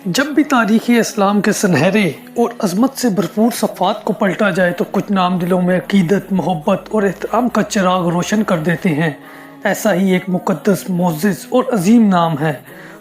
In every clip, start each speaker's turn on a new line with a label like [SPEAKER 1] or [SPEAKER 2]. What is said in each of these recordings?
[SPEAKER 1] جب بھی تاریخ اسلام کے سنہرے اور عظمت سے بھرپور صفحات کو پلٹا جائے تو کچھ نام دلوں میں عقیدت، محبت اور احترام کا چراغ روشن کر دیتے ہیں۔ ایسا ہی ایک مقدس، معزز اور عظیم نام ہے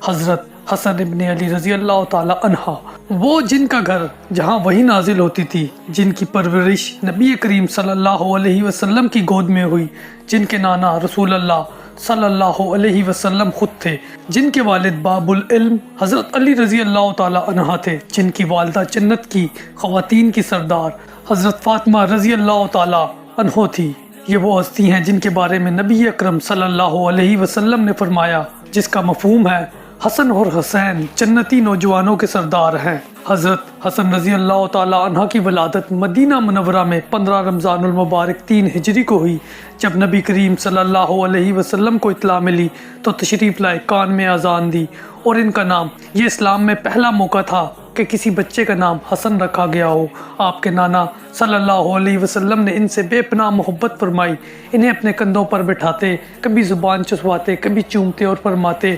[SPEAKER 1] حضرت حسن ابن علی رضی اللہ تعالی عنہ۔ وہ جن کا گھر جہاں وحی نازل ہوتی تھی، جن کی پرورش نبی کریم صلی اللہ علیہ وسلم کی گود میں ہوئی، جن کے نانا رسول اللہ صلی اللہ علیہ وسلم خود تھے، جن کے والد باب العلم حضرت علی رضی اللہ تعالی عنہ تھے، جن کی والدہ جنت کی خواتین کی سردار حضرت فاطمہ رضی اللہ تعالی عنہ تھی۔ یہ وہ ہستی ہیں جن کے بارے میں نبی اکرم صلی اللہ علیہ وسلم نے فرمایا، جس کا مفہوم ہے حسن اور حسین جنتی نوجوانوں کے سردار ہیں۔ حضرت حسن رضی اللہ تعالی عنہ کی ولادت مدینہ منورہ میں 15 رمضان المبارک 3 ہجری کو ہوئی۔ جب نبی کریم صلی اللہ علیہ وسلم کو اطلاع ملی تو تشریف لائے، کان میں اذان دی اور ان کا نام، یہ اسلام میں پہلا موقع تھا کہ کسی بچے کا نام حسن رکھا گیا ہو۔ آپ کے نانا صلی اللہ علیہ وسلم نے ان سے بے پناہ محبت فرمائی، انہیں اپنے کندھوں پر بٹھاتے، کبھی زبان چسواتے، کبھی چومتے اور فرماتے،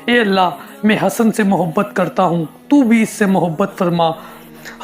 [SPEAKER 1] اے اللہ، میں حسن سے محبت کرتا ہوں، تو بھی اس سے محبت فرما۔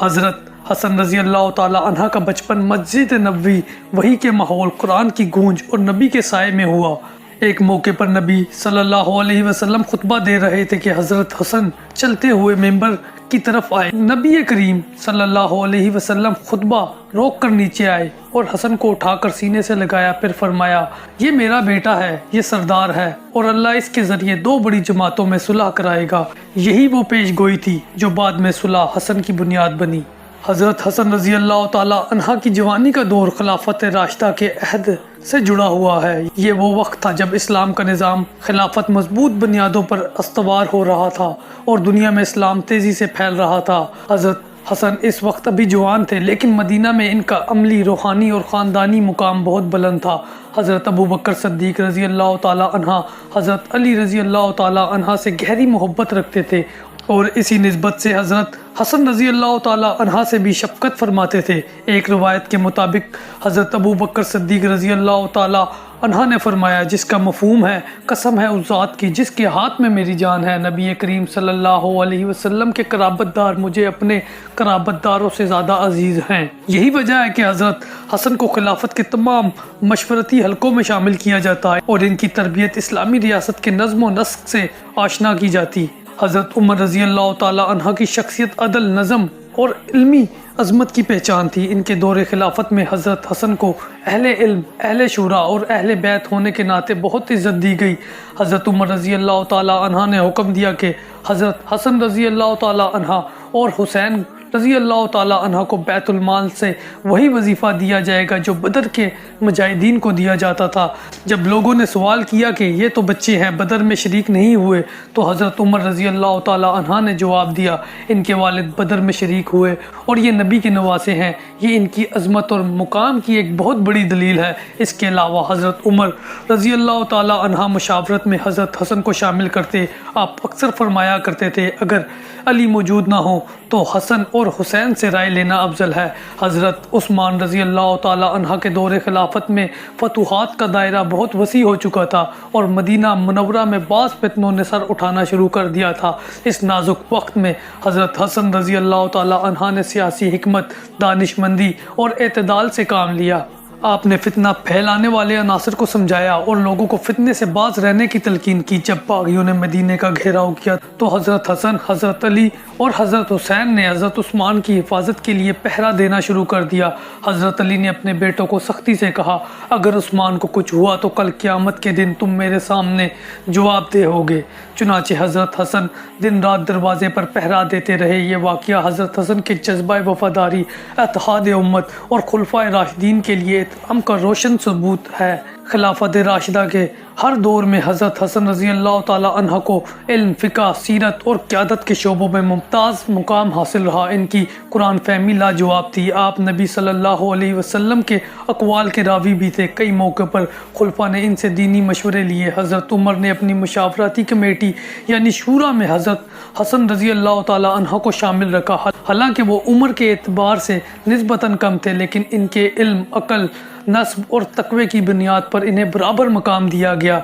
[SPEAKER 1] حضرت حسن رضی اللہ تعالی عنہ کا بچپن مسجد نبوی، وحی کے ماحول، قرآن کی گونج اور نبی کے سائے میں ہوا۔ ایک موقع پر نبی صلی اللہ علیہ وسلم خطبہ دے رہے تھے کہ حضرت حسن چلتے ہوئے ممبر کی طرف آئے۔ نبی کریم صلی اللہ علیہ وسلم خطبہ روک کر نیچے آئے اور حسن کو اٹھا کر سینے سے لگایا، پھر فرمایا، یہ میرا بیٹا ہے، یہ سردار ہے اور اللہ اس کے ذریعے 2 بڑی جماعتوں میں صلح کرائے گا۔ یہی وہ پیش گوئی تھی جو بعد میں صلح حسن کی بنیاد بنی۔ حضرت حسن رضی اللہ تعالی عنہ کی جوانی کا دور خلافت راشدہ کے عہد سے جڑا ہوا ہے۔ یہ وہ وقت تھا جب اسلام کا نظام خلافت مضبوط بنیادوں پر استوار ہو رہا تھا اور دنیا میں اسلام تیزی سے پھیل رہا تھا۔ حضرت حسن اس وقت ابھی جوان تھے، لیکن مدینہ میں ان کا عملی، روحانی اور خاندانی مقام بہت بلند تھا۔ حضرت ابو بکر صدیق رضی اللہ تعالی عنہ حضرت علی رضی اللہ تعالی عنہ سے گہری محبت رکھتے تھے اور اسی نسبت سے حضرت حسن رضی اللہ تعالی عنہ سے بھی شفقت فرماتے تھے۔ ایک روایت کے مطابق حضرت ابو بکر صدیق رضی اللہ تعالی عنہ نے فرمایا، جس کا مفہوم ہے، قسم ہے اس ذات کی جس کے ہاتھ میں میری جان ہے، نبی کریم صلی اللہ علیہ وسلم کے قرابت دار مجھے اپنے قرابت داروں سے زیادہ عزیز ہیں۔ یہی وجہ ہے کہ حضرت حسن کو خلافت کے تمام مشورتی حلقوں میں شامل کیا جاتا ہے اور ان کی تربیت اسلامی ریاست کے نظم و نسق سے آشنا کی جاتی۔ حضرت عمر رضی اللہ تعالی عنہ کی شخصیت عدل، نظم اور علمی عظمت کی پہچان تھی۔ ان کے دور خلافت میں حضرت حسن کو اہل علم، اہل شورا اور اہل بیت ہونے کے ناطے بہت عزت دی گئی۔ حضرت عمر رضی اللہ تعالی عنہ نے حکم دیا کہ حضرت حسن رضی اللہ تعالی عنہ اور حسین رضی اللہ تعالی عنہ کو بیت المال سے وہی وظیفہ دیا جائے گا جو بدر کے مجاہدین کو دیا جاتا تھا۔ جب لوگوں نے سوال کیا کہ یہ تو بچے ہیں، بدر میں شریک نہیں ہوئے، تو حضرت عمر رضی اللہ تعالی عنہ نے جواب دیا، ان کے والد بدر میں شریک ہوئے اور یہ نبی کے نواسے ہیں، یہ ان کی عظمت اور مقام کی ایک بہت بڑی دلیل ہے۔ اس کے علاوہ حضرت عمر رضی اللہ تعالی عنہ مشاورت میں حضرت حسن کو شامل کرتے۔ آپ اکثر فرمایا کرتے تھے، اگر علی موجود نہ ہو تو حسن اور حسین سے رائے لینا افضل ہے۔ حضرت عثمان رضی اللہ تعالی عنہ کے دور خلافت میں فتوحات کا دائرہ بہت وسیع ہو چکا تھا اور مدینہ منورہ میں بعض فتنوں نے سر اٹھانا شروع کر دیا تھا۔ اس نازک وقت میں حضرت حسن رضی اللہ تعالی عنہ نے سیاسی حکمت، دانش مندی اور اعتدال سے کام لیا۔ آپ نے فتنہ پھیلانے والے عناصر کو سمجھایا اور لوگوں کو فتنے سے باز رہنے کی تلقین کی۔ جب باغیوں نے مدینے کا گھیراؤ کیا تو حضرت حسن، حضرت علی اور حضرت حسین نے حضرت عثمان کی حفاظت کے لیے پہرا دینا شروع کر دیا۔ حضرت علی نے اپنے بیٹوں کو سختی سے کہا، اگر عثمان کو کچھ ہوا تو کل قیامت کے دن تم میرے سامنے جواب دہ ہوگے۔ چنانچہ حضرت حسن دن رات دروازے پر پہرا دیتے رہے۔ یہ واقعہ حضرت حسن کے جذبہ وفاداری، اتحاد امت اور خلفائے راشدین کے لیے احترام کا روشن ثبوت ہے۔ خلافت راشدہ کے ہر دور میں حضرت حسن رضی اللہ تعالی عنہ کو علم، فقہ، سیرت اور قیادت کے شعبوں میں ممتاز مقام حاصل رہا۔ ان کی قرآن فہمی لاجواب تھی۔ آپ نبی صلی اللہ علیہ وسلم کے اقوال کے راوی بھی تھے۔ کئی موقع پر خلفاء نے ان سے دینی مشورے لیے۔ حضرت عمر نے اپنی مشاورتی کمیٹی یعنی شورا میں حضرت حسن رضی اللہ تعالی عنہ کو شامل رکھا۔ حالانکہ وہ عمر کے اعتبار سے نسبتاً کم تھے، لیکن ان کے علم، عقل، نسب اور تقوی کی بنیاد پر انہیں برابر مقام دیا گیا۔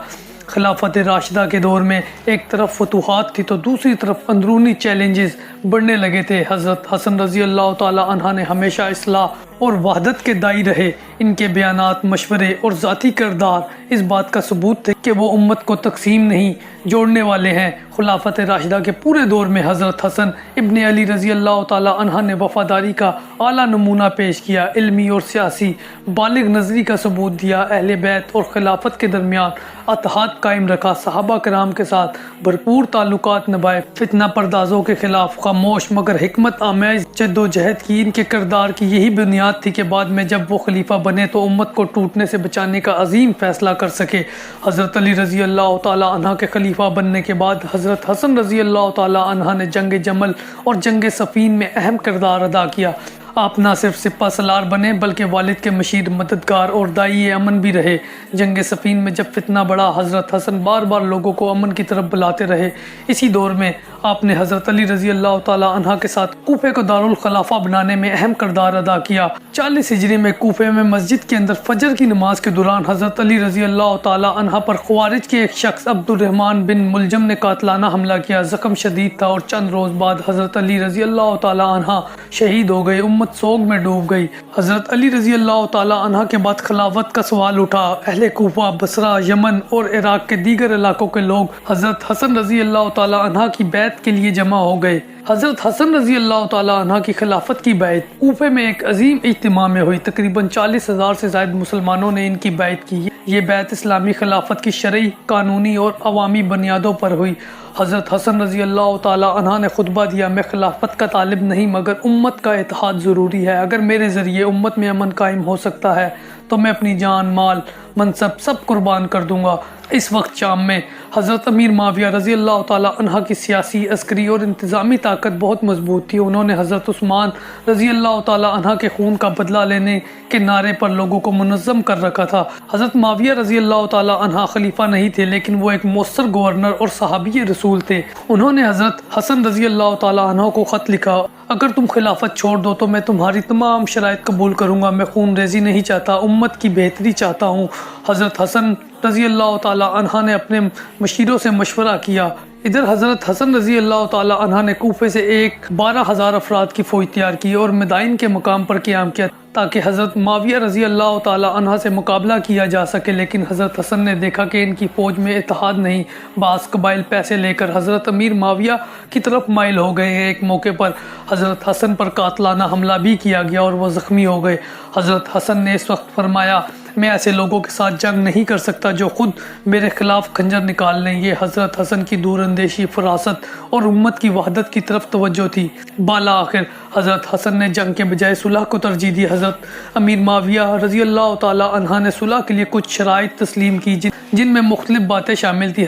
[SPEAKER 1] خلافت راشدہ کے دور میں ایک طرف فتوحات تھی تو دوسری طرف اندرونی چیلنجز بڑھنے لگے تھے۔ حضرت حسن رضی اللہ تعالی عنہ نے ہمیشہ اصلاح اور وحدت کے داعی رہے۔ ان کے بیانات، مشورے اور ذاتی کردار اس بات کا ثبوت تھے کہ وہ امت کو تقسیم نہیں جوڑنے والے ہیں۔ خلافت راشدہ کے پورے دور میں حضرت حسن ابن علی رضی اللہ تعالی عنہ نے وفاداری کا اعلیٰ نمونہ پیش کیا، علمی اور سیاسی بالغ نظری کا ثبوت دیا، اہل بیت اور خلافت کے درمیان اتحاد قائم رکھا، صحابہ کرام کے ساتھ بھرپور تعلقات نبھائے، فتنہ پردازوں کے خلاف خاموش مگر حکمت آمیز جدوجہد کی۔ ان کے کردار کی یہی بنیاد تھی کہ بعد میں جب وہ خلیفہ بنے تو امت کو ٹوٹنے سے بچانے کا عظیم فیصلہ کر سکے۔ حضرت علی رضی اللہ تعالی عنہ کے خلیفہ بننے کے بعد حضرت حسن رضی اللہ تعالی عنہ نے جنگ جمل اور جنگ صفین میں اہم کردار ادا کیا۔ آپ نہ صرف سپہ سالار بنے بلکہ والد کے مشیر، مددگار اور داعی امن بھی رہے۔ جنگ صفین میں جب فتنہ بڑھا حضرت حسن بار بار لوگوں کو امن کی طرف بلاتے رہے۔ اسی دور میں آپ نے حضرت علی رضی اللہ تعالی عنہ کے ساتھ کوفے کو دارالخلافہ بنانے میں اہم کردار ادا کیا۔ 40 ہجری میں کوفے میں مسجد کے اندر فجر کی نماز کے دوران حضرت علی رضی اللہ تعالی عنہ پر خوارج کے ایک شخص عبد الرحمن بن ملجم نے قاتلانہ حملہ کیا۔ زخم شدید تھا اور چند روز بعد حضرت علی رضی اللہ تعالی عنہ شہید ہو گئے۔ امت سوگ میں ڈوب گئی۔ حضرت علی رضی اللہ تعالی عنہ کے بعد خلافت کا سوال اٹھا۔ اہل کوفہ، بصرہ، یمن اور عراق کے دیگر علاقوں کے لوگ حضرت حسن رضی اللہ تعالی عنہ کی بیعت کے لیے جمع ہو گئے۔ حضرت حسن رضی اللہ تعالی عنہ کی خلافت کی بیعت کوفے میں ایک عظیم اجتماع میں ہوئی۔ تقریباً 40,000 سے زائد مسلمانوں نے ان کی بیعت کی۔ یہ بیعت اسلامی خلافت کی شرعی، قانونی اور عوامی بنیادوں پر ہوئی۔ حضرت حسن رضی اللہ تعالی عنہ نے خطبہ دیا، میں خلافت کا طالب نہیں مگر امت کا اتحاد ضروری ہے۔ اگر میرے ذریعے امت میں امن قائم ہو سکتا ہے تو میں اپنی جان، مال، منصب سب قربان کر دوں گا۔ اس وقت شام میں حضرت امیر معاویہ رضی اللہ تعالی عنہ کی سیاسی، عسکری اور انتظامی طاقت بہت مضبوط تھی۔ انہوں نے حضرت عثمان رضی اللہ تعالی عنہ کے خون کا بدلہ لینے کے نعرے پر لوگوں کو منظم کر رکھا تھا۔ حضرت معاویہ رضی اللہ تعالی عنہ خلیفہ نہیں تھے لیکن وہ ایک مؤثر گورنر اور صحابی رسول تھے۔ انہوں نے حضرت حسن رضی اللہ تعالی عنہ کو خط لکھا، اگر تم خلافت چھوڑ دو تو میں تمہاری تمام شرائط قبول کروں گا۔ میں خون ریزی نہیں چاہتا، امت کی بہتری چاہتا ہوں۔ حضرت حسن رضی اللہ تعالی عنہ نے اپنے مشیروں سے مشورہ کیا۔ ادھر حضرت حسن رضی اللہ تعالی عنہ نے کوفے سے 12,000 افراد کی فوج تیار کی اور مدائن کے مقام پر قیام کیا تاکہ حضرت معاویہ رضی اللہ تعالی عنہ سے مقابلہ کیا جا سکے۔ لیکن حضرت حسن نے دیکھا کہ ان کی فوج میں اتحاد نہیں۔ بعض قبائل پیسے لے کر حضرت امیر معاویہ کی طرف مائل ہو گئے ہیں۔ ایک موقع پر حضرت حسن پر قاتلانہ حملہ بھی کیا گیا اور وہ زخمی ہو گئے۔ حضرت حسن نے اس وقت فرمایا، میں ایسے لوگوں کے ساتھ جنگ نہیں کر سکتا جو خود میرے خلاف خنجر نکال لیں۔ یہ حضرت حسن کی دور اندیشی، فراست اور امت کی وحدت کی طرف توجہ تھی۔ بالآخر حضرت حسن نے جنگ کے بجائے صلح کو ترجیح دی۔ حضرت امیر معاویہ رضی اللہ تعالی عنہ نے صلح کے لیے کچھ شرائط تسلیم کی جن میں مختلف باتیں شامل تھی۔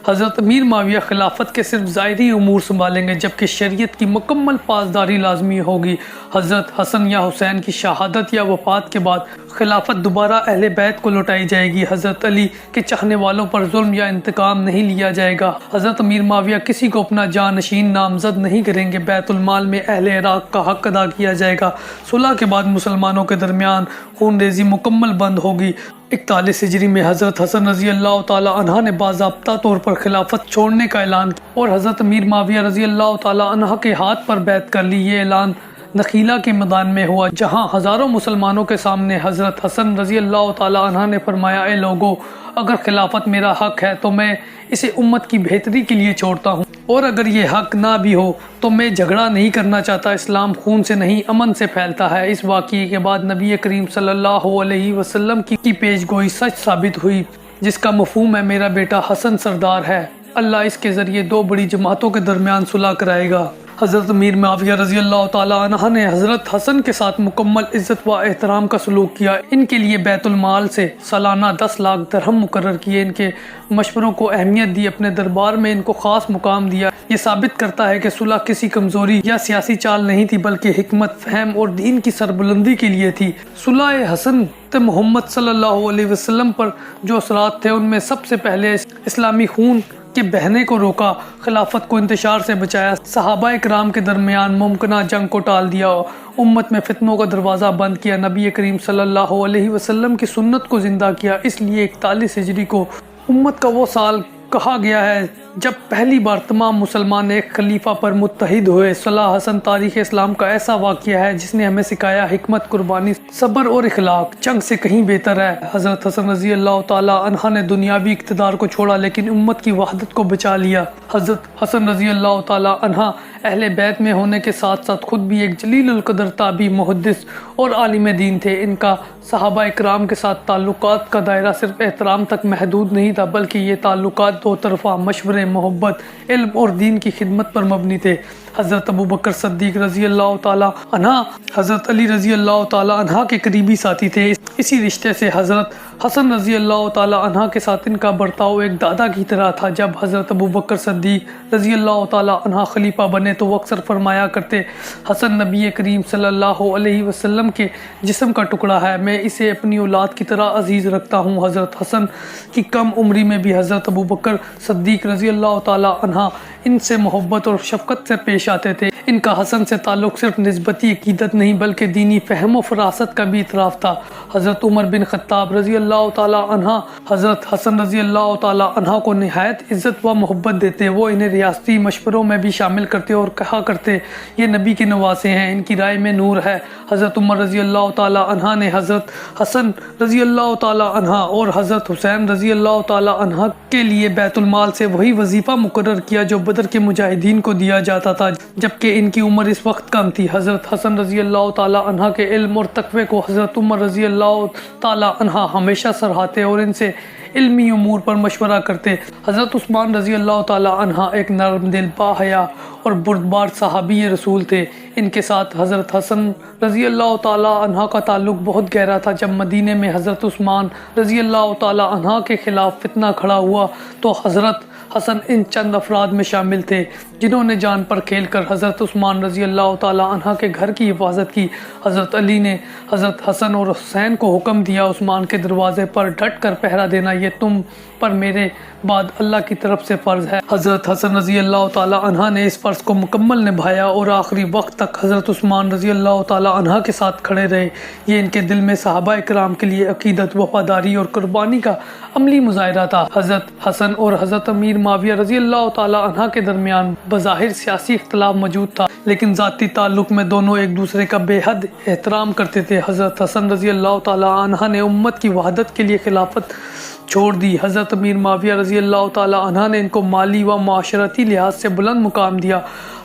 [SPEAKER 1] حضرت امیر معاویہ خلافت کے صرف ظاہری امور سنبھالیں گے جبکہ شریعت کی مکمل پاسداری لازمی ہوگی۔ حضرت حسن یا حسین کی شہادت یا وفات کے بعد خلافت دوبارہ اہل بیت کو لوٹائی جائے گی۔ حضرت علی کے چاہنے والوں پر ظلم یا انتقام نہیں لیا جائے گا۔ حضرت امیر معاویہ کسی کو اپنا جانشین نامزد نہیں کریں گے۔ بیت المال میں اہل عراق کا حق ادا کیا جائے گا۔ صلح کے بعد مسلمانوں کے درمیان خون ریزی مکمل بند ہوگی۔ 41 ہجری میں حضرت حسن رضی اللہ تعالی عنہ نے باضابطہ طور پر خلافت چھوڑنے کا اعلان کیا اور حضرت امیر معاویہ رضی اللہ تعالی عنہ کے ہاتھ پر بیعت کر لی۔ یہ اعلان نخیلہ کے میدان میں ہوا جہاں ہزاروں مسلمانوں کے سامنے حضرت حسن رضی اللہ تعالی عنہ نے فرمایا، اے لوگو، اگر خلافت میرا حق ہے تو میں اسے امت کی بہتری کے لیے چھوڑتا ہوں، اور اگر یہ حق نہ بھی ہو تو میں جھگڑا نہیں کرنا چاہتا۔ اسلام خون سے نہیں امن سے پھیلتا ہے۔ اس واقعے کے بعد نبی کریم صلی اللہ علیہ وسلم کی پیش گوئی سچ ثابت ہوئی جس کا مفہوم ہے میرا بیٹا حسن سردار ہے، اللہ اس کے ذریعے دو بڑی جماعتوں کے درمیان صلح کرائے گا۔ حضرت امیر معاویہ رضی اللہ تعالی عنہ نے حضرت حسن کے ساتھ مکمل عزت و احترام کا سلوک کیا۔ ان کے لیے بیت المال سے سالانہ 10 لاکھ درہم مقرر کیے، ان کے مشوروں کو اہمیت دی، اپنے دربار میں ان کو خاص مقام دیا۔ یہ ثابت کرتا ہے کہ صلح کسی کمزوری یا سیاسی چال نہیں تھی بلکہ حکمت، فہم اور دین کی سربلندی کے لیے تھی۔ صلح حسن محمد صلی اللہ علیہ وسلم پر جو اثرات تھے ان میں سب سے پہلے اسلامی خون کے بہنے کو روکا، خلافت کو انتشار سے بچایا، صحابہ کرام کے درمیان ممکنہ جنگ کو ٹال دیا، امت میں فتنوں کا دروازہ بند کیا، نبی کریم صلی اللہ علیہ وسلم کی سنت کو زندہ کیا۔ اس لیے 41 ہجری کو امت کا وہ سال کہا گیا ہے جب پہلی بار تمام مسلمان ایک خلیفہ پر متحد ہوئے۔ صلاح حسن تاریخ اسلام کا ایسا واقعہ ہے جس نے ہمیں سکھایا حکمت، قربانی، صبر اور اخلاق جنگ سے کہیں بہتر ہے۔ حضرت حسن رضی اللہ تعالی عنہ نے دنیاوی اقتدار کو چھوڑا لیکن امت کی وحدت کو بچا لیا۔ حضرت حسن رضی اللہ تعالی عنہ اہل بیت میں ہونے کے ساتھ ساتھ خود بھی ایک جلیل القدر تابعی، محدث اور عالم دین تھے۔ ان کا صحابہ اکرام کے ساتھ تعلقات کا دائرہ صرف احترام تک محدود نہیں تھا بلکہ یہ تعلقات دو طرفہ مشورے، محبت، علم اور دین کی خدمت پر مبنی تھے۔ حضرت ابوبکر صدیق رضی اللہ تعالی عنہ حضرت علی رضی اللہ تعالی عنہ کے قریبی ساتھی تھے۔ اسی رشتے سے حضرت حسن رضی اللہ تعالی عنہ کے ساتھ ان کا برتاؤ ایک دادا کی طرح تھا۔ جب حضرت ابوبکر صدیق رضی اللہ تعالی عنہ خلیفہ بنے تو وہ اکثر فرمایا کرتے، حسن نبی کریم صلی اللہ علیہ وسلم کے جسم کا ٹکڑا ہے، میں اسے اپنی اولاد کی طرح عزیز رکھتا ہوں۔ حضرت حسن کی کم عمری میں بھی حضرت ابوبکر صدیق رضی اللہ تعالی عنہ ان سے محبت اور شفقت سے پیش آتے تھے۔ ان کا حسن سے تعلق صرف نسبتی عقیدت نہیں بلکہ دینی فہم و فراست کا بھی اعتراف تھا۔ حضرت عمر بن خطاب رضی اللہ تعالی عنہ حضرت حسن رضی اللہ تعالی عنہ کو نہایت عزت و محبت دیتے۔ وہ انہیں ریاستی مشوروں میں بھی شامل کرتے اور کہا کرتے یہ نبی کے نواسے ہیں، ان کی رائے میں نور ہے۔ حضرت عمر رضی اللہ تعالی عنہ نے حضرت حسن رضی اللہ تعالی عنہ اور حضرت حسین رضی اللہ تعالی عنہ کے لیے بیت المال سے وہی وظیفہ مقرر کیا جو بدر کے مجاہدین کو دیا جاتا تھا، جبکہ ان کی عمر اس وقت کم تھی۔ حضرت حسن رضی اللہ تعالی عنہ کے علم اور تقوی کو حضرت عمر رضی اللہ تعالی عنہ ہمیشہ سراہتے اور ان سے علمی امور پر مشورہ کرتے۔ حضرت عثمان رضی اللہ تعالی عنہ ایک نرم دل، باحیا اور بردبار صحابی رسول تھے۔ ان کے ساتھ حضرت حسن رضی اللہ تعالی عنہ کا تعلق بہت گہرا تھا۔ جب مدینے میں حضرت عثمان رضی اللہ تعالی عنہ کے خلاف فتنہ کھڑا ہوا تو حضرت حسن ان چند افراد میں شامل تھے جنہوں نے جان پر کھیل کر حضرت عثمان رضی اللہ تعالی عنہ کے گھر کی حفاظت کی۔ حضرت علی نے حضرت حسن اور حسین کو حکم دیا، عثمان کے دروازے پر ڈٹ کر پہرا دینا یہ تم پر میرے بعد اللہ کی طرف سے فرض ہے۔ حضرت حسن رضی اللہ تعالی عنہ نے اس فرض کو مکمل نبھایا اور آخری وقت تک حضرت عثمان رضی اللہ تعالی عنہ کے ساتھ کھڑے رہے۔ یہ ان کے دل میں صحابہ اکرام کے لیے عقیدت، وفاداری اور قربانی کا عملی مظاہرہ تھا۔ حضرت حسن اور حضرت امیر معاویہ رضی اللہ تعالی عنہ کے درمیان بظاہر سیاسی اختلاف موجود تھا لیکن ذاتی تعلق میں دونوں ایک دوسرے کا بے حد احترام کرتے تھے۔ حضرت حسن رضی اللہ تعالی عنہ نے امت کی وحدت کے لیے خلافت چھوڑ دی۔ حضرت امیر معاویہ رضی اللہ تعالی عنہ نے ان کو مالی و معاشرتی لحاظ سے بلند مقام دیا۔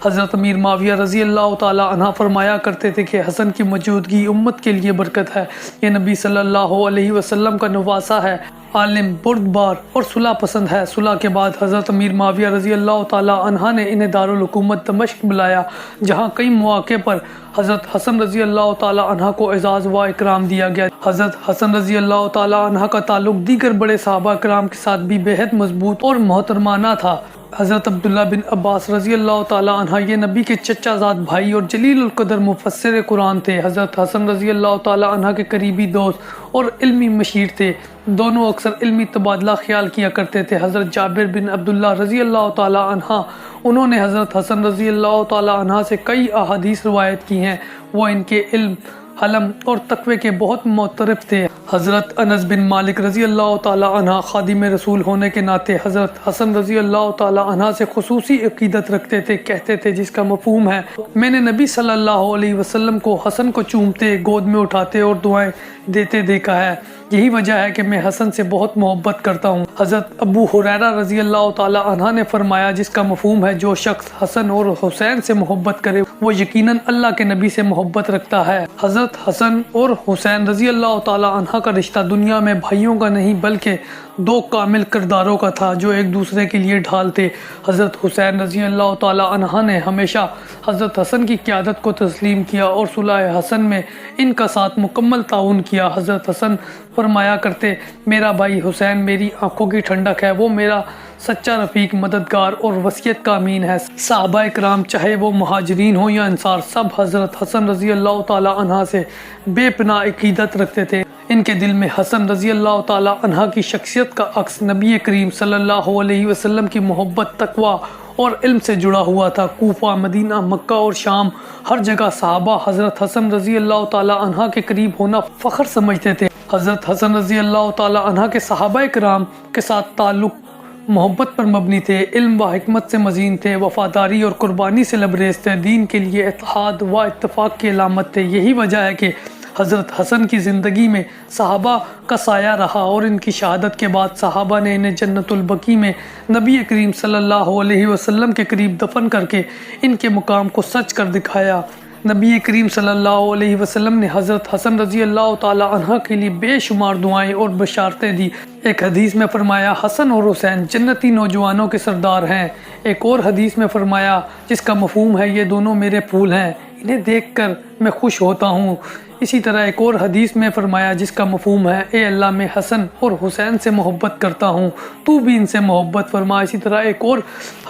[SPEAKER 1] حضرت امیر معاویہ رضی اللہ تعالی عنہ فرمایا کرتے تھے کہ حسن کی موجودگی امت کے لیے برکت ہے، یہ نبی صلی اللہ علیہ وسلم کا نواسہ ہے، عالم، بردبار اور صلح پسند ہے۔ صلح کے بعد حضرت امیر معاویہ رضی اللہ تعالی عنہ نے انہیں دارالحکومت دمشق بلایا جہاں کئی مواقع پر حضرت حسن رضی اللہ تعالی عنہ کو اعزاز و اکرام دیا گیا۔ حضرت حسن رضی اللہ تعالی عنہ کا تعلق دیگر بڑے صحابہ اکرام کے ساتھ بھی بے حد مضبوط اور محترمانہ تھا۔ حضرت عبداللہ بن عباس رضی اللہ تعالی عنہ یہ نبی کے چچا زاد بھائی اور جلیل القدر مفسر قرآن تھے۔ حضرت حسن رضی اللہ تعالی عنہ کے قریبی دوست اور علمی مشیر تھے، دونوں اکثر علمی تبادلہ خیال کیا کرتے تھے۔ حضرت جابر بن عبداللہ رضی اللہ تعالی عنہ انہوں نے حضرت حسن رضی اللہ تعالی عنہ سے کئی احادیث روایت کی ہیں، وہ ان کے علم، حلم اور تقوی کے بہت معترف تھے۔ حضرت انس بن مالک رضی اللہ تعالی عنہ خادم رسول ہونے کے ناطے حضرت حسن رضی اللہ تعالی عنہ سے خصوصی عقیدت رکھتے تھے، کہتے تھے جس کا مفہوم ہے میں نے نبی صلی اللہ علیہ وسلم کو حسن کو چومتے، گود میں اٹھاتے اور دعائیں دیتے دیکھا ہے، یہی وجہ ہے کہ میں حسن سے بہت محبت کرتا ہوں۔ حضرت ابو ہریرہ رضی اللہ تعالی عنہ نے فرمایا جس کا مفہوم ہے جو شخص حسن اور حسین سے محبت کرے وہ یقیناً اللہ کے نبی سے محبت رکھتا ہے۔ حضرت حسن اور حسین رضی اللہ تعالی عنہ کا رشتہ دنیا میں بھائیوں کا نہیں بلکہ دو کامل کرداروں کا تھا جو ایک دوسرے کے لیے ڈھال تھے۔ حضرت حسین رضی اللہ تعالی عنہ نے ہمیشہ حضرت حسن کی قیادت کو تسلیم کیا اور صلح حسن میں ان کا ساتھ مکمل تعاون کیا۔ حضرت حسن فرمایا کرتے میرا بھائی حسین میری آنکھوں کی ٹھنڈک ہے، وہ میرا سچا رفیق، مددگار اور وصیت کا امین ہے۔ صحابہ اکرام چاہے وہ مہاجرین ہوں یا انصار سب حضرت حسن رضی اللہ تعالی عنہ سے بے پناہ عقیدت رکھتے تھے۔ ان کے دل میں حسن رضی اللہ تعالی عنہ کی شخصیت کا عکس نبی کریم صلی اللہ علیہ وسلم کی محبت، تقوی اور علم سے جڑا ہوا تھا۔ کوفہ، مدینہ، مکہ اور شام ہر جگہ صحابہ حضرت حسن رضی اللہ تعالی عنہ کے قریب ہونا فخر سمجھتے تھے۔ حضرت حسن رضی اللہ تعالی عنہ کے صحابہ کرام کے ساتھ تعلق محبت پر مبنی تھے، علم و حکمت سے مزین تھے، وفاداری اور قربانی سے لبریز تھے، دین کے لیے اتحاد و اتفاق کی علامت تھے۔ یہی وجہ ہے کہ حضرت حسن کی زندگی میں صحابہ کا سایہ رہا اور ان کی شہادت کے بعد صحابہ نے انہیں جنت البقیع میں نبی کریم صلی اللہ علیہ وسلم کے قریب دفن کر کے ان کے مقام کو سچ کر دکھایا۔ نبی کریم صلی اللہ علیہ وسلم نے حضرت حسن رضی اللہ تعالی عنہ کے لیے بے شمار دعائیں اور بشارتیں دی۔ ایک حدیث میں فرمایا حسن اور حسین جنتی نوجوانوں کے سردار ہیں۔ ایک اور حدیث میں فرمایا جس کا مفہوم ہے یہ دونوں میرے پھول ہیں، انہیں دیکھ کر میں خوش ہوتا ہوں۔ اسی طرح ایک اور حدیث میں فرمایا جس کا مفہوم ہے اے اللہ میں حسن اور حسین سے محبت کرتا ہوں، تو بھی ان سے محبت فرما۔ اسی طرح ایک اور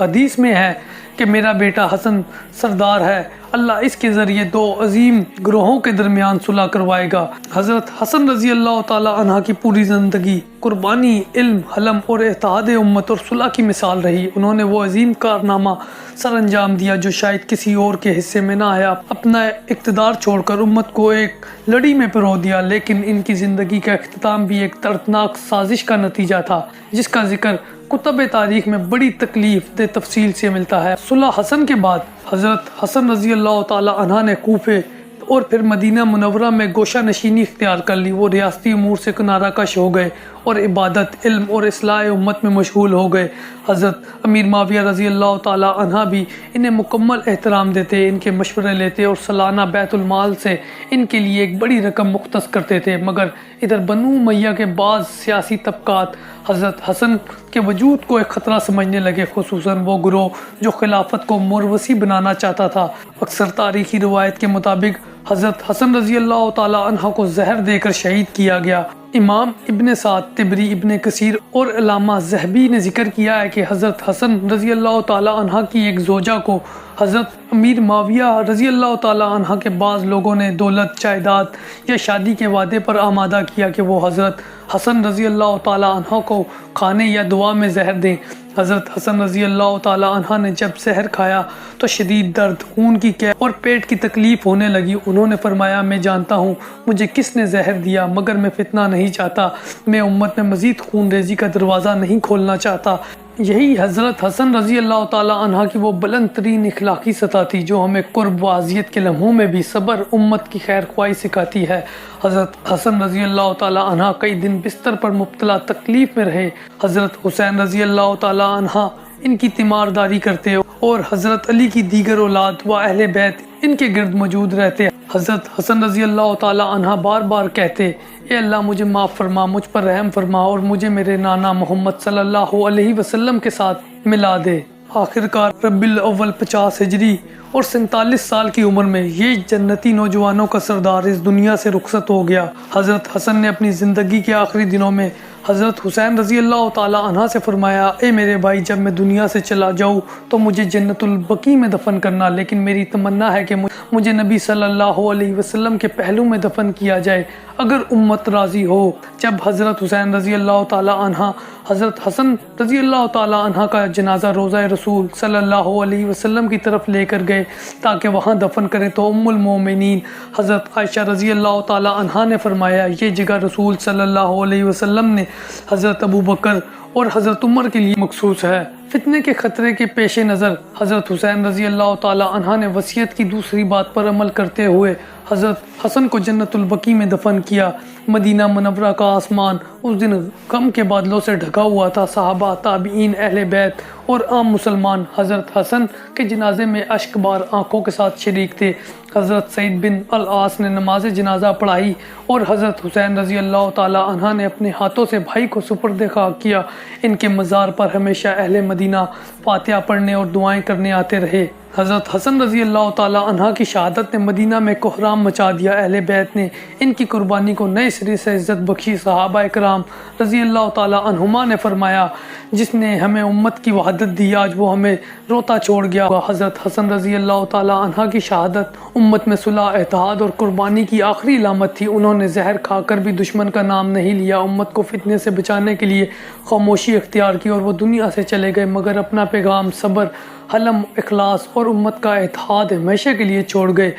[SPEAKER 1] حدیث میں ہے کہ میرا بیٹا حسن سردار ہے، اللہ اس کے ذریعے دو عظیم گروہوں کے درمیان صلح کروائے گا۔ حضرت حسن رضی اللہ تعالی عنہ کی پوری زندگی قربانی، علم، حلم اور اتحاد امت اور صلح کی مثال رہی۔ انہوں نے وہ عظیم کارنامہ سر انجام دیا جو شاید کسی اور کے حصے میں نہ آیا، اپنا اقتدار چھوڑ کر امت کو ایک لڑی میں پرو دیا، لیکن ان کی زندگی کا اختتام بھی ایک دردناک سازش کا نتیجہ تھا جس کا ذکر کتب تاریخ میں بڑی تکلیف دہ تفصیل سے ملتا ہے۔ صلح حسن کے بعد حضرت حسن رضی اللہ تعالی عنہ نے کوفے اور پھر مدینہ منورہ میں گوشہ نشینی اختیار کر لی۔ وہ ریاستی امور سے کنارہ کش ہو گئے اور عبادت، علم اور اصلاح امت میں مشغول ہو گئے۔ حضرت امیر معاویہ رضی اللہ تعالی عنہ بھی انہیں مکمل احترام دیتے، ان کے مشورے لیتے اور سالانہ بیت المال سے ان کے لیے ایک بڑی رقم مختص کرتے تھے۔ مگر ادھر بنو امیہ کے بعض سیاسی طبقات حضرت حسن کے وجود کو ایک خطرہ سمجھنے لگے، خصوصاً وہ گروہ جو خلافت کو مروثی بنانا چاہتا تھا۔ اکثر تاریخی روایت کے مطابق حضرت حسن رضی اللہ تعالی عنہ کو زہر دے کر شہید کیا گیا۔ امام ابن سعد، طبری، ابن کثیر اور علامہ ذہبی نے ذکر کیا ہے کہ حضرت حسن رضی اللہ تعالی عنہ کی ایک زوجہ کو حضرت امیر معاویہ رضی اللہ تعالی عنہ کے بعض لوگوں نے دولت، جائیداد یا شادی کے وعدے پر آمادہ کیا کہ وہ حضرت حسن رضی اللہ تعالی عنہ کو کھانے یا دعا میں زہر دیں۔ حضرت حسن رضی اللہ تعالی عنہ نے جب زہر کھایا تو شدید درد، خون کی قے اور پیٹ کی تکلیف ہونے لگی۔ انہوں نے فرمایا میں جانتا ہوں مجھے کس نے زہر دیا، مگر میں فتنہ نہیں چاہتا، میں امت میں مزید خون ریزی کا دروازہ نہیں کھولنا چاہتا۔ یہی حضرت حسن رضی اللہ تعالی عنہ کی وہ بلند ترین اخلاقی سطح تھی جو ہمیں قرب و اذیت کے لمحوں میں بھی صبر، امت کی خیر خواہی سکھاتی ہے۔ حضرت حسن رضی اللہ تعالی عنہ کئی دن بستر پر مبتلا تکلیف میں رہے۔ حضرت حسین رضی اللہ تعالی عنہ ان کی تیمارداری کرتے اور حضرت علی کی دیگر اولاد و اہل بیت ان کے گرد موجود رہتے۔ حضرت حسن رضی اللہ تعالی عنہ بار بار کہتے اے اللہ مجھے معاف فرما، مجھ پر رحم فرما اور مجھے میرے نانا محمد صلی اللہ علیہ وسلم کے ساتھ ملا دے۔ آخرکار ربیع الاول 50 ہجری اور 47 سال کی عمر میں یہ جنتی نوجوانوں کا سردار اس دنیا سے رخصت ہو گیا۔ حضرت حسن نے اپنی زندگی کے آخری دنوں میں حضرت حسین رضی اللہ تعالی عنہ سے فرمایا اے میرے بھائی جب میں دنیا سے چلا جاؤں تو مجھے جنت البقیع میں دفن کرنا، لیکن میری تمنا ہے کہ مجھے نبی صلی اللہ علیہ وسلم کے پہلو میں دفن کیا جائے اگر امت راضی ہو۔ جب حضرت حسین رضی اللہ تعالی عنہ حضرت حسن رضی اللہ تعالی عنہ کا جنازہ روضہ رسول صلی اللہ علیہ وسلم کی طرف لے کر گئے تاکہ وہاں دفن کریں تو ام المومنین حضرت عائشہ رضی اللہ تعالی عنہ نے فرمایا یہ جگہ رسول صلی اللہ علیہ وسلم نے حضرت ابو بکر اور حضرت عمر کے لیے مخصوص ہے۔ فتنے کے خطرے کے پیش نظر حضرت حسین رضی اللہ تعالی عنہ نے وصیت کی دوسری بات پر عمل کرتے ہوئے حضرت حسن کو جنت البقیع میں دفن کیا۔ مدینہ منورہ کا آسمان اس دن غم کے بادلوں سے ڈھکا ہوا تھا۔ صحابہ، تابعین، اہل بیت اور عام مسلمان حضرت حسن کے جنازے میں اشک بار آنکھوں کے ساتھ شریک تھے۔ حضرت سعید بن العاص نے نماز جنازہ پڑھائی اور حضرت حسین رضی اللہ تعالی عنہ نے اپنے ہاتھوں سے بھائی کو سپرد خاک کیا۔ ان کے مزار پر ہمیشہ اہل مدینہ فاتحہ پڑھنے اور دعائیں کرنے آتے رہے۔ حضرت حسن رضی اللہ تعالی عنہ کی شہادت نے مدینہ میں کوہرام مچا دیا۔ اہل بیت نے ان کی قربانی کو نئے سرے سے عزت بخشی۔ صحابہ کرام رضی اللہ تعالی عنہما نے فرمایا جس نے ہمیں امت کی وحدت دی آج وہ ہمیں روتا چھوڑ گیا۔ حضرت حسن رضی اللہ تعالی عنہ کی شہادت امت میں صلح، اتحاد اور قربانی کی آخری علامت تھی۔ انہوں نے زہر کھا کر بھی دشمن کا نام نہیں لیا، امت کو فتنے سے بچانے کے لیے خاموشی اختیار کی اور وہ دنیا سے چلے گئے، مگر اپنا پیغام صبر، حلم، اخلاص اور امت کا اتحاد ہمیشہ کے لیے چھوڑ گئے۔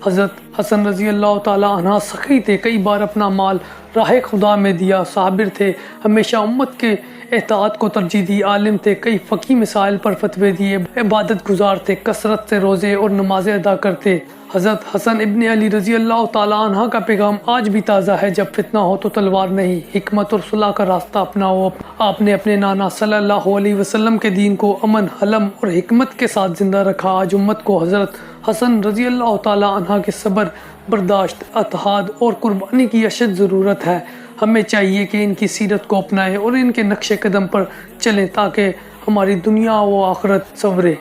[SPEAKER 1] حضرت حسن رضی اللہ تعالیٰ عنہ سخی تھے، کئی بار اپنا مال راہ خدا میں دیا، صابر تھے، ہمیشہ امت کے اتحاد کو ترجیح دی، عالم تھے، کئی فقہی مسائل پر فتوے دیے، عبادت گزار تھے، کثرت سے روزے اور نمازیں ادا کرتے۔ حضرت حسن ابن علی رضی اللہ تعالیٰ عنہ کا پیغام آج بھی تازہ ہے، جب فتنہ ہو تو تلوار نہیں، حکمت اور صلح کا راستہ اپناؤ۔ آپ نے اپنے نانا صلی اللہ علیہ وسلم کے دین کو امن، حلم اور حکمت کے ساتھ زندہ رکھا۔ آج امت کو حضرت حسن رضی اللہ تعالیٰ عنہ کے صبر، برداشت، اتحاد اور قربانی کی اشد ضرورت ہے۔ ہمیں چاہیے کہ ان کی سیرت کو اپنائیں اور ان کے نقش قدم پر چلیں تاکہ ہماری دنیا و آخرت سنورے۔